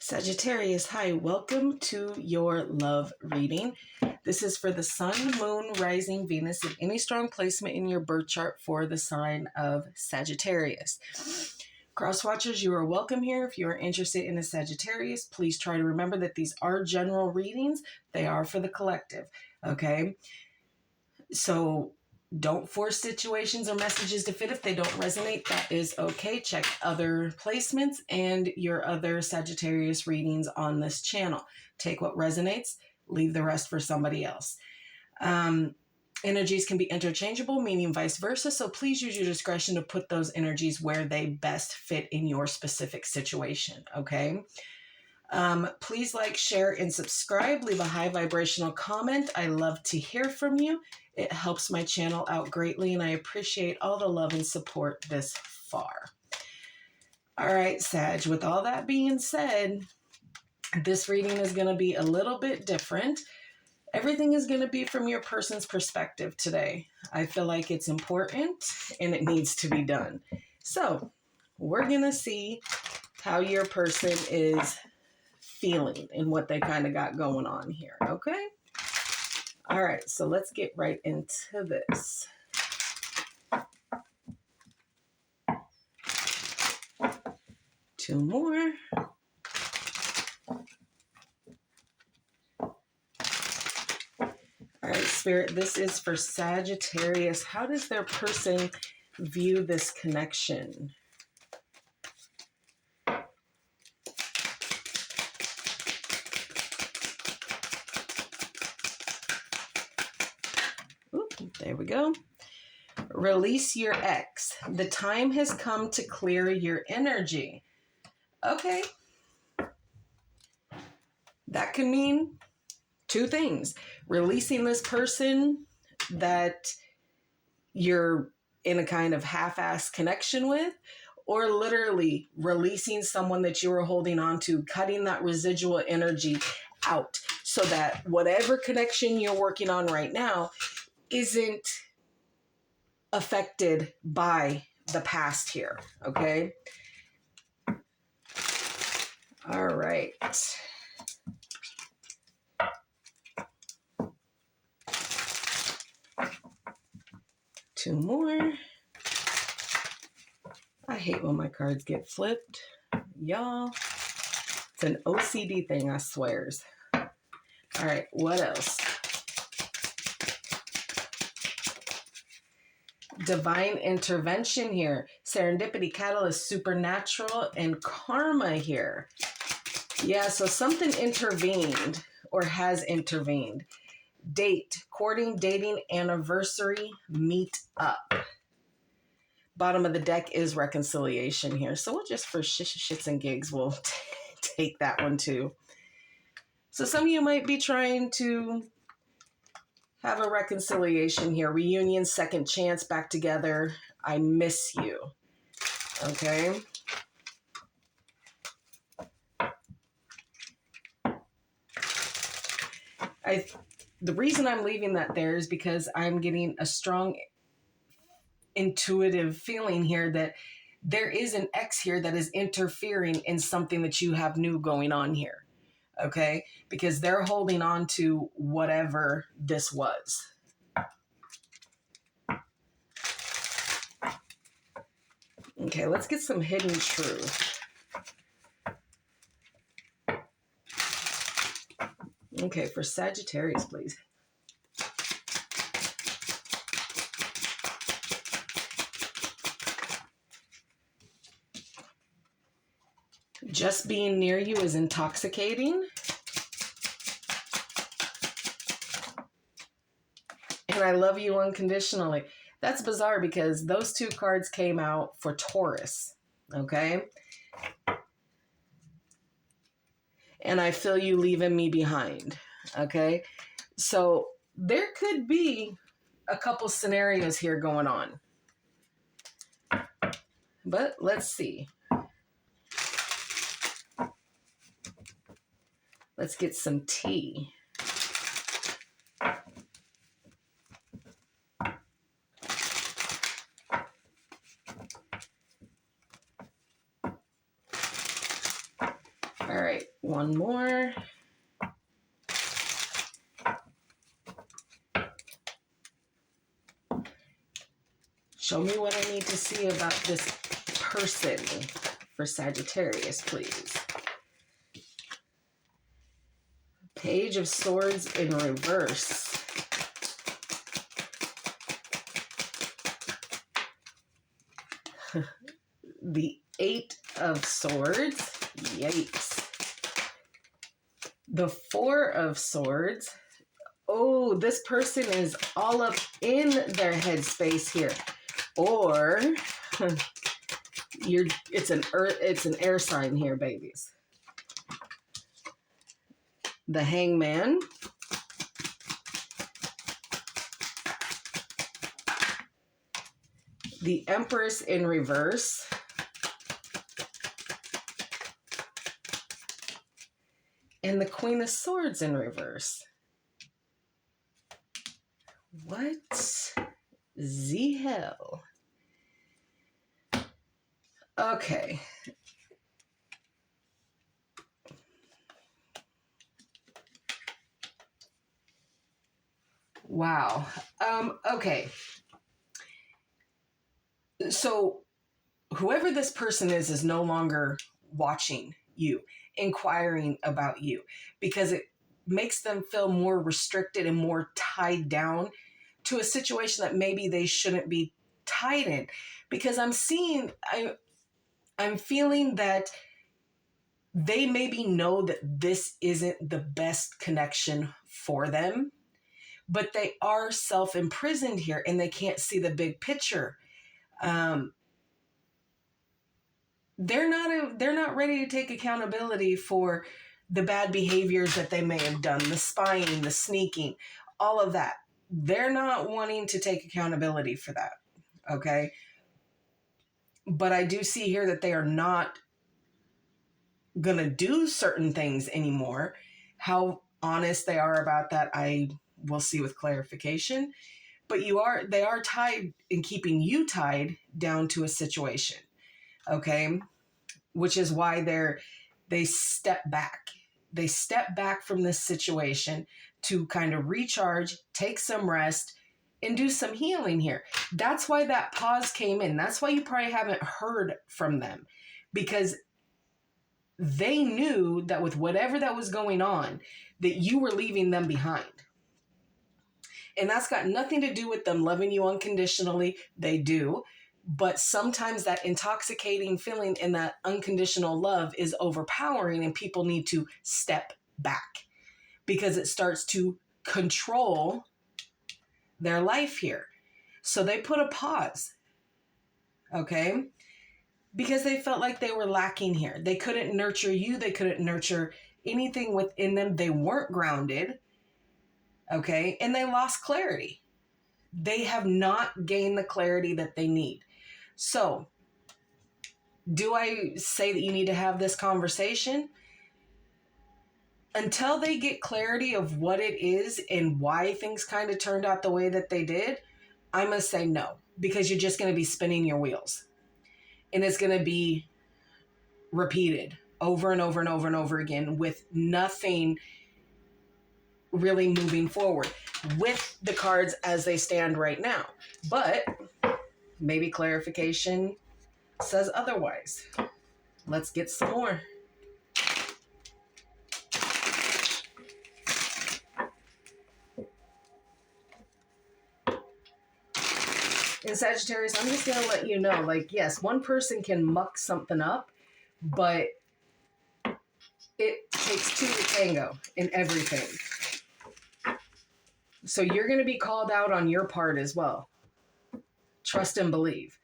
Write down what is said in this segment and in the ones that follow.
Sagittarius, hi, welcome to your love reading. This is for the Sun, Moon, Rising, Venus, and any strong placement in your birth chart for the sign of Sagittarius. Crosswatchers, you are welcome here. If you are interested in a Sagittarius, please try to remember that these are general readings. They are for the collective, okay? So don't force situations or messages to fit if they don't resonate. That is okay. Check other placements and your other Sagittarius readings on this channel. Take what resonates, leave the rest for somebody else. Energies can be interchangeable, meaning vice versa. So please use your discretion to put those energies where they best fit in your specific situation, okay? Please like, share, and subscribe. Leave a high vibrational comment. I love to hear from you. It helps my channel out greatly, and I appreciate all the love and support this far. All right, Sag, with all that being said, this reading is going to be a little bit different. Everything is going to be from your person's perspective today. I feel like it's important, and it needs to be done. So we're going to see how your person is feeling and what they kind of got going on here, okay? All right, so let's get right into this. Two more. All right, Spirit, this is for Sagittarius. How does their person view this connection? There we go. Release your ex. The time has come to clear your energy. Okay. That can mean two things. Releasing this person that you're in a kind of half-assed connection with, or literally releasing someone that you were holding on to, cutting that residual energy out so that whatever connection you're working on right now isn't affected by the past here, okay? All right. Two more. I hate when my cards get flipped. Y'all, it's an OCD thing, I swears. All right, what else? Divine intervention here. Serendipity, catalyst, supernatural, and karma here. Yeah, so something intervened or has intervened. Date, courting, dating, anniversary, meet up. Bottom of the deck is reconciliation here. So we'll just, for shits and gigs, we'll take that one too. So some of you might be trying to have a reconciliation here. Reunion, second chance, back together. I miss you. Okay. The reason I'm leaving that there is because I'm getting a strong intuitive feeling here that there is an ex here that is interfering in something that you have new going on here. Okay? Because they're holding on to whatever this was. Okay, let's get some hidden truth. Okay, for Sagittarius, please. Just being near you is intoxicating. And I love you unconditionally. That's bizarre because those two cards came out for Taurus. Okay? And I feel you leaving me behind. Okay? So there could be a couple scenarios here going on. But let's see. Let's get some tea. All right. one more. Show me what I need to see about this person for Sagittarius, please. Page of Swords in reverse. The Eight of Swords. Yikes. The Four of Swords. Oh, this person is all up in their headspace here. Or it's an air sign here, babies. The Hangman. The Empress in reverse. And the Queen of Swords in reverse. What the hell? Okay. Wow. Okay. So whoever this person is no longer watching you, inquiring about you, because it makes them feel more restricted and more tied down to a situation that maybe they shouldn't be tied in. Because I'm feeling that they maybe know that this isn't the best connection for them, but they are self-imprisoned here and they can't see the big picture. They're not ready to take accountability for the bad behaviors that they may have done, the spying, the sneaking, all of that. They're not wanting to take accountability for that, okay? But I do see here that they are not going to do certain things anymore. How honest they are about that, I will see with clarification. But they are tied and keeping you tied down to a situation, okay? Which is why they step back. They step back from this situation to kind of recharge, take some rest, and do some healing here. That's why that pause came in. That's why you probably haven't heard from them, because they knew that with whatever that was going on, that you were leaving them behind. And that's got nothing to do with them loving you unconditionally. They do. But sometimes that intoxicating feeling and that unconditional love is overpowering, and people need to step back because it starts to control their life here. So they put a pause, okay? Because they felt like they were lacking here. They couldn't nurture you. They couldn't nurture anything within them. They weren't grounded, okay? And they lost clarity. They have not gained the clarity that they need. So, do I say that you need to have this conversation? Until they get clarity of what it is and why things kind of turned out the way that they did, I'm going to say no, because you're just going to be spinning your wheels. And it's going to be repeated over and over and over and over again with nothing really moving forward with the cards as they stand right now. But maybe clarification says otherwise. Let's get some more. In Sagittarius, I'm just going to let you know, like, yes, one person can muck something up, but it takes two to tango in everything. So you're going to be called out on your part as well. Trust and believe.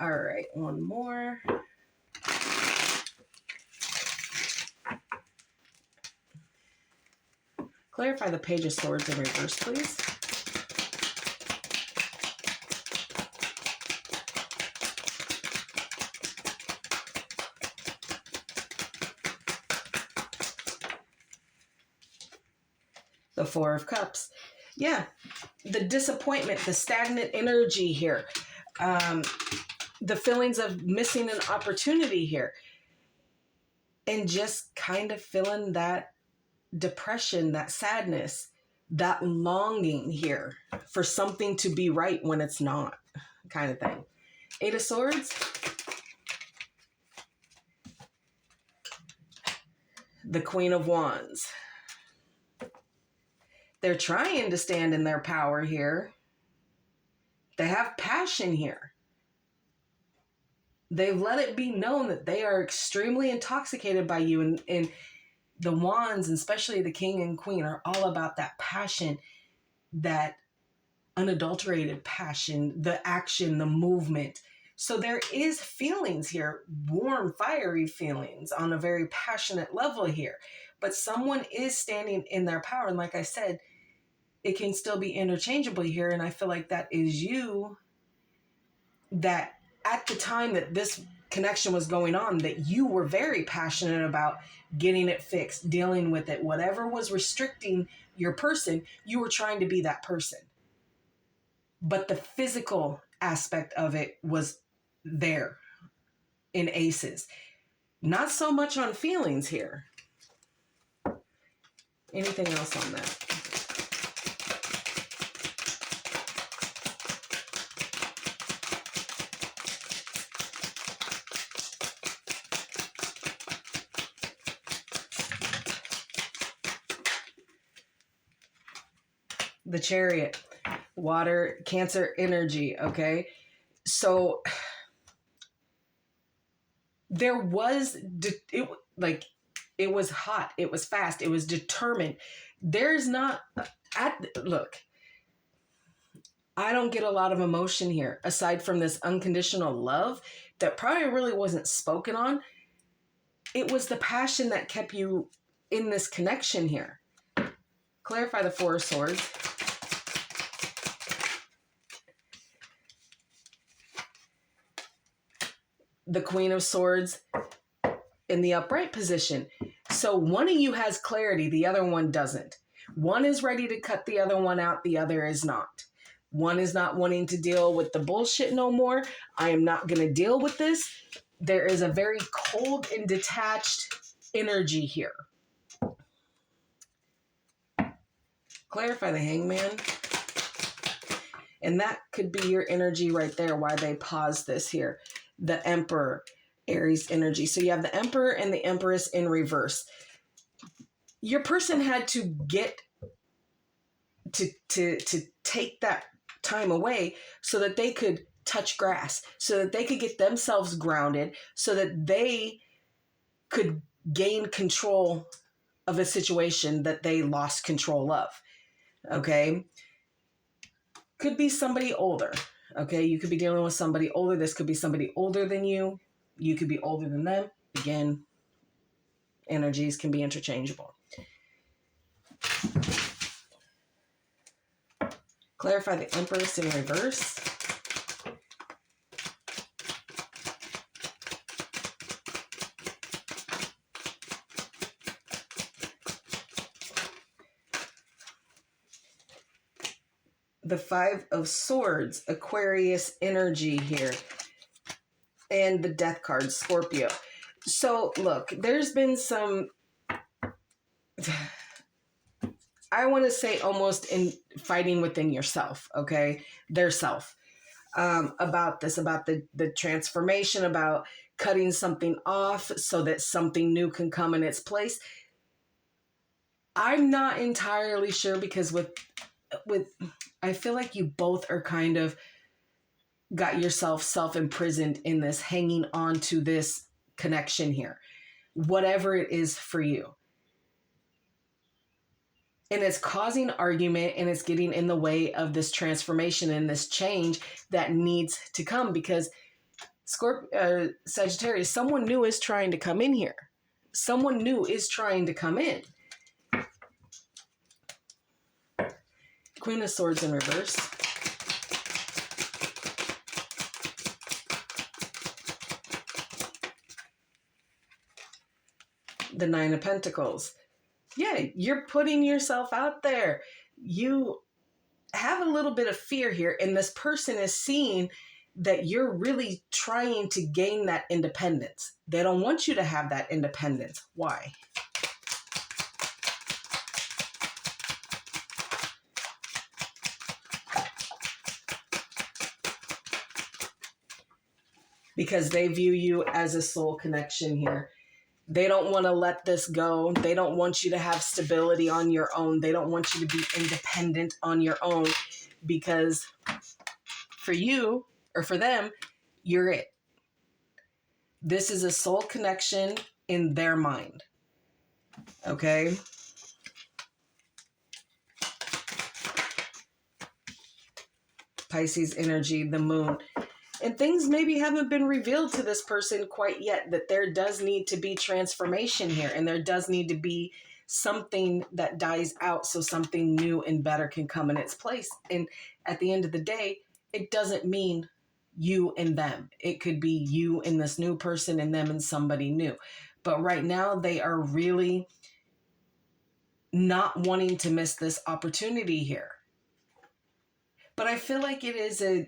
All right, one more. Clarify the Page of Swords in reverse, please. The Four of Cups. Yeah, the disappointment, the stagnant energy here. the feelings of missing an opportunity here, and just kind of feeling that depression, that sadness, that longing here for something to be right when it's not, kind of thing. Eight of Swords. The Queen of Wands. They're trying to stand in their power here. They have passion here. They've let it be known that they are extremely intoxicated by you. And the Wands, and especially the King and Queen, are all about that passion, that unadulterated passion, the action, the movement. So there is feelings here, warm, fiery feelings on a very passionate level here. But someone is standing in their power. And like I said, it can still be interchangeable here. And I feel like that is you, that at the time that this connection was going on, that you were very passionate about getting it fixed, dealing with it. Whatever was restricting your person, you were trying to be that person. But the physical aspect of it was there in Aces. Not so much on feelings here. Anything else on that? The Chariot, water, Cancer energy, okay? So there was, it was hot, it was fast, it was determined. There's not, look, I don't get a lot of emotion here, aside from this unconditional love that probably really wasn't spoken on. It was the passion that kept you in this connection here. Clarify the Four of Swords. The Queen of Swords in the upright position. So one of you has clarity, the other one doesn't. One is ready to cut the other one out, the other is not. One is not wanting to deal with the bullshit no more. I am not going to deal with this. There is a very cold and detached energy here. Clarify the Hangman. And that could be your energy right there, why they paused this here. The Emperor, Aries energy. So you have the Emperor and the Empress in reverse. Your person had to get to take that time away so that they could touch grass, so that they could get themselves grounded, so that they could gain control of a situation that they lost control of. Okay? Could be somebody older. Okay, you could be dealing with somebody older. This could be somebody older than you. You could be older than them. Again, energies can be interchangeable. Clarify the Empress in reverse. The Five of Swords, Aquarius energy here. And the Death card, Scorpio. So, look, there's been some, I want to say almost in fighting within yourself, okay? Their self. About this, about the transformation, about cutting something off so that something new can come in its place. I'm not entirely sure, because with I feel like you both are kind of got yourself self-imprisoned in this, hanging on to this connection here, whatever it is for you. And it's causing argument, and it's getting in the way of this transformation and this change that needs to come, because Sagittarius, someone new is trying to come in here. Someone new is trying to come in. Queen of Swords in reverse. The Nine of Pentacles. Yeah, you're putting yourself out there. You have a little bit of fear here, and this person is seeing that you're really trying to gain that independence. They don't want you to have that independence. Why? Because they view you as a soul connection here. They don't want to let this go. They don't want you to have stability on your own. They don't want you to be independent on your own, because for you, or for them, you're it. This is a soul connection in their mind. Okay? Pisces energy, the moon. And things maybe haven't been revealed to this person quite yet, that there does need to be transformation here, and there does need to be something that dies out so something new and better can come in its place. And at the end of the day, it doesn't mean you and them. It could be you and this new person, and them and somebody new. But right now, they are really not wanting to miss this opportunity here. But I feel like it is a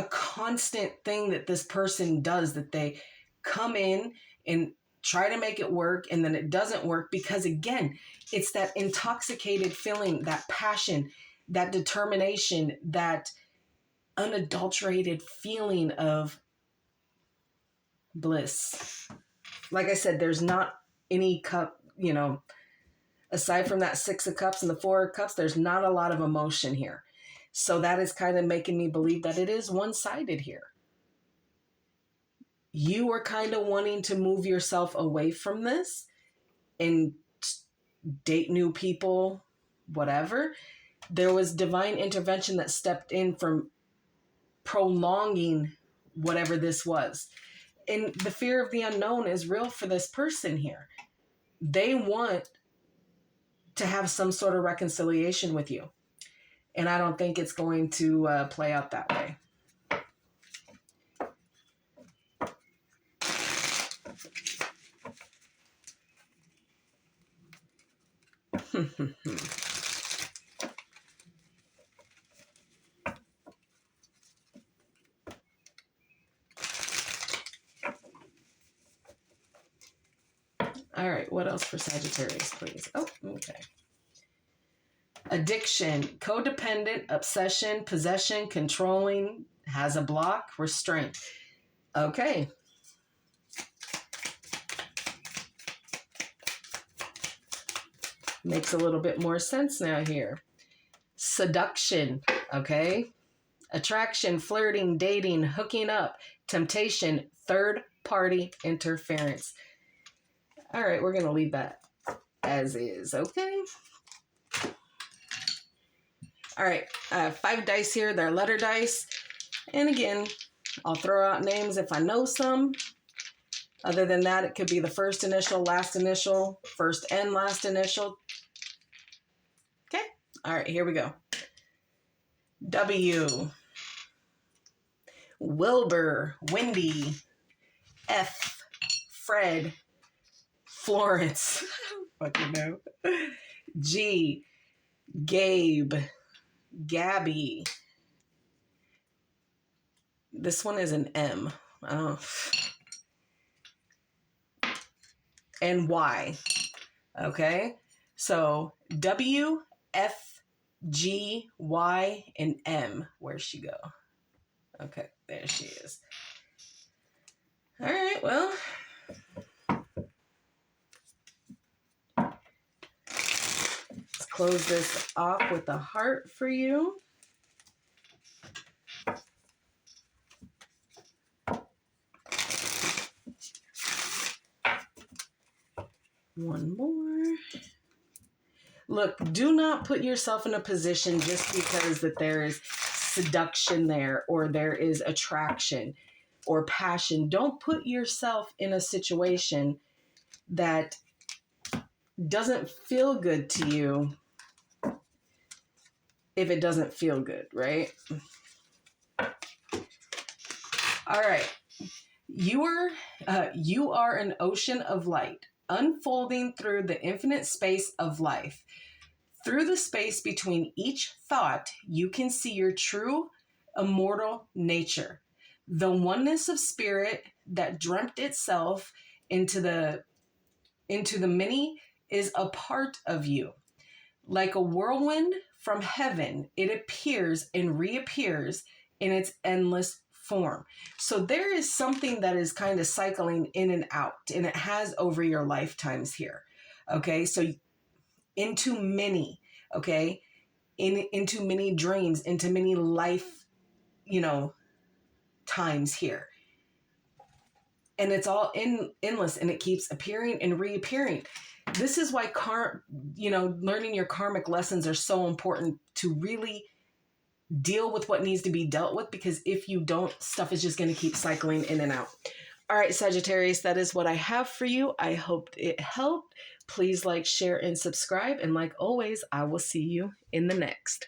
constant thing that this person does, that they come in and try to make it work, and then it doesn't work, because again, it's that intoxicated feeling, that passion, that determination, that unadulterated feeling of bliss. Like I said, there's not any cup, aside from that 6 of Cups and the 4 of Cups, there's not a lot of emotion here. So that is kind of making me believe that it is one-sided here. You are kind of wanting to move yourself away from this and date new people, whatever. There was divine intervention that stepped in from prolonging whatever this was. And the fear of the unknown is real for this person here. They want to have some sort of reconciliation with you. And I don't think it's going to play out that way. All right, what else for Sagittarius, please? Oh, okay. Addiction, codependent, obsession, possession, controlling, has a block, restraint. Okay. Makes a little bit more sense now here. Seduction, okay. Attraction, flirting, dating, hooking up, temptation, third-party interference. All right, we're going to leave that as is, okay? All right, 5 dice here. They're letter dice. And again, I'll throw out names if I know some. Other than that, it could be the first initial, last initial, first and last initial. Okay, all right, here we go. W. Wilbur, Wendy, F. Fred, Florence. Fucking no. G. Gabe, Gabby. This one is an M. I don't know. And Y. Okay. So W, F, G, Y, and M. Where'd she go? Okay. There she is. All right. Well. Let's close this off with a heart for you. One more. Look, do not put yourself in a position just because that there is seduction there, or there is attraction or passion. Don't put yourself in a situation that doesn't feel good to you if it doesn't feel good, right? All right. You are an ocean of light, unfolding through the infinite space of life. Through the space between each thought, you can see your true immortal nature, the oneness of spirit that dreamt itself into the many is a part of you. Like a whirlwind from heaven, it appears and reappears in its endless form. So there is something that is kind of cycling in and out, and it has over your lifetimes here. Okay, so into many, okay, into many dreams, into many life, times here. And it's all endless, and it keeps appearing and reappearing. This is why learning your karmic lessons are so important, to really deal with what needs to be dealt with, because if you don't, stuff is just going to keep cycling in and out. All right, Sagittarius, that is what I have for you. I hope it helped. Please like, share, and subscribe. And like always, I will see you in the next.